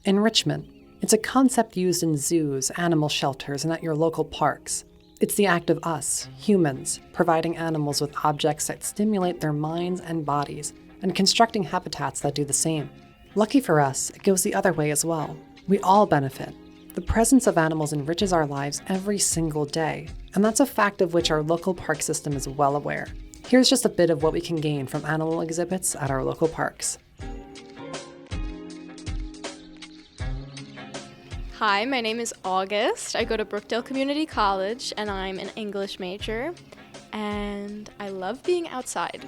Enrichment. It's a concept used in zoos, animal shelters, and at your local parks. It's the act of us, humans, providing animals with objects that stimulate their minds and bodies, and constructing habitats that do the same. Lucky for us, it goes the other way as well. We all benefit. The presence of animals enriches our lives every single day, and that's a fact of which our local park system is well aware. Here's just a bit of what we can gain from animal exhibits at our local parks. Hi, my name is August. I go to Brookdale Community College and I'm an English major, and I love being outside.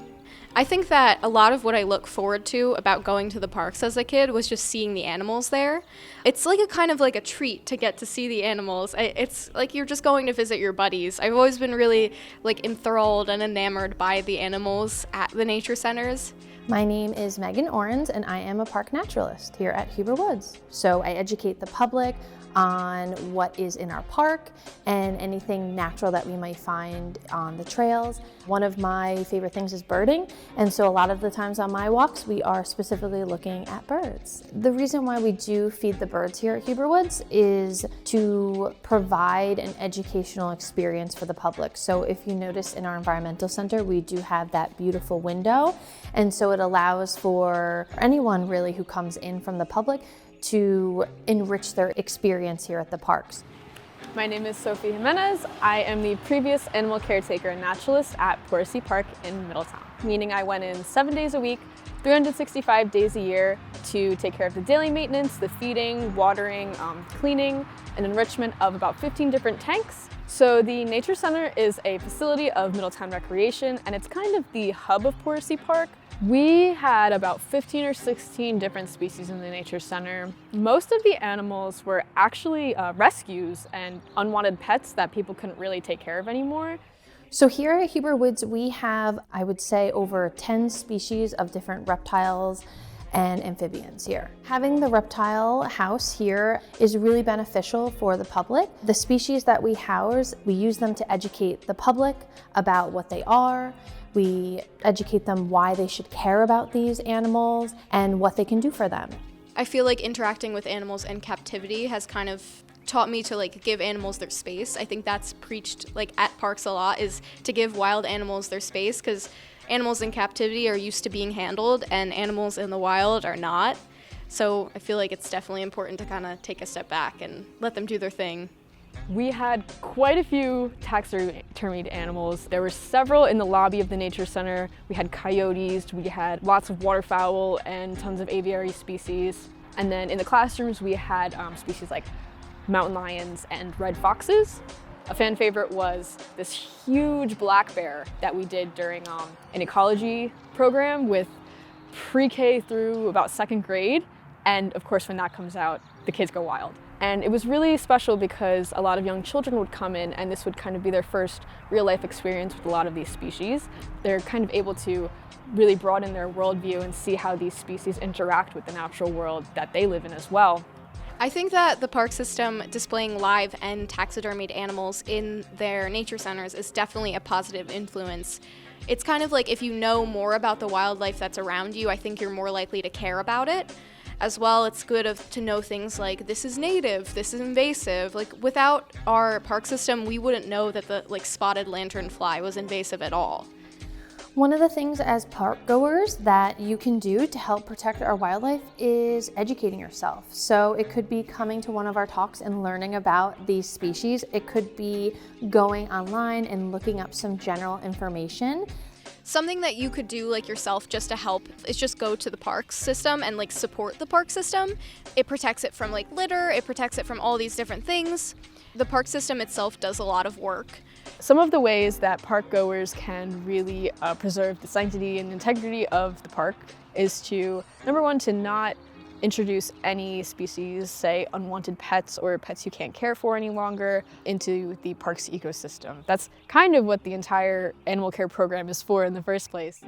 I think that a lot of what I look forward to about going to the parks as a kid was just seeing the animals there. It's like a kind of like a treat to get to see the animals. It's like you're just going to visit your buddies. I've always been really enthralled and enamored by the animals at the nature centers. My name is Megan Orens, and I am a park naturalist here at Huber Woods. So I educate the public on what is in our park and anything natural that we might find on the trails. One of my favorite things is birding, and so a lot of the times on my walks we are specifically looking at birds. The reason why we do feed the birds here at Huber Woods is to provide an educational experience for the public. So if you notice in our environmental center, we do have that beautiful window, and so it allows for anyone really who comes in from the public to enrich their experience here at the parks. My name is Sophie Jimenez. I am the previous animal caretaker and naturalist at Poricy Park in Middletown, meaning I went in 7 days a week, 365 days a year to take care of the daily maintenance, the feeding, watering, cleaning, and enrichment of about 15 different tanks. So the Nature Center is a facility of Middletown Recreation, and it's kind of the hub of Poricy Park. We had about 15 or 16 different species in the Nature Center. Most of the animals were actually rescues and unwanted pets that people couldn't really take care of anymore. So here at Huber Woods, we have, I would say, over 10 species of different reptiles and amphibians here. Having the reptile house here is really beneficial for the public. The species that we house, we use them to educate the public about what they are. We educate them why they should care about these animals and what they can do for them. I feel like interacting with animals in captivity has kind of taught me to give animals their space. I think that's preached at parks a lot, is to give wild animals their space, because animals in captivity are used to being handled and animals in the wild are not. So I feel like it's definitely important to kind of take a step back and let them do their thing. We had quite a few taxidermied animals. There were several in the lobby of the Nature Center. We had coyotes, we had lots of waterfowl and tons of aviary species. And then in the classrooms we had species like mountain lions and red foxes. A fan favorite was this huge black bear that we did during an ecology program with pre-K through about second grade. And of course, when that comes out, the kids go wild. And it was really special because a lot of young children would come in, and this would kind of be their first real life experience with a lot of these species. They're kind of able to really broaden their worldview and see how these species interact with the natural world that they live in as well. I think that the park system displaying live and taxidermied animals in their nature centers is definitely a positive influence. It's kind of like if you know more about the wildlife that's around you, I think you're more likely to care about it. As well, it's good to know things like this is native, this is invasive. Without our park system, we wouldn't know that the spotted lanternfly was invasive at all. One of the things as park goers that you can do to help protect our wildlife is educating yourself. So it could be coming to one of our talks and learning about these species. It could be going online and looking up some general information. Something that you could do yourself just to help is just go to the park system and support the park system. It protects it from litter, it protects it from all these different things. The park system itself does a lot of work. Some of the ways that park goers can really preserve the sanctity and integrity of the park is to, number one, to not introduce any species, say unwanted pets or pets you can't care for any longer, into the park's ecosystem. That's kind of what the entire animal care program is for in the first place.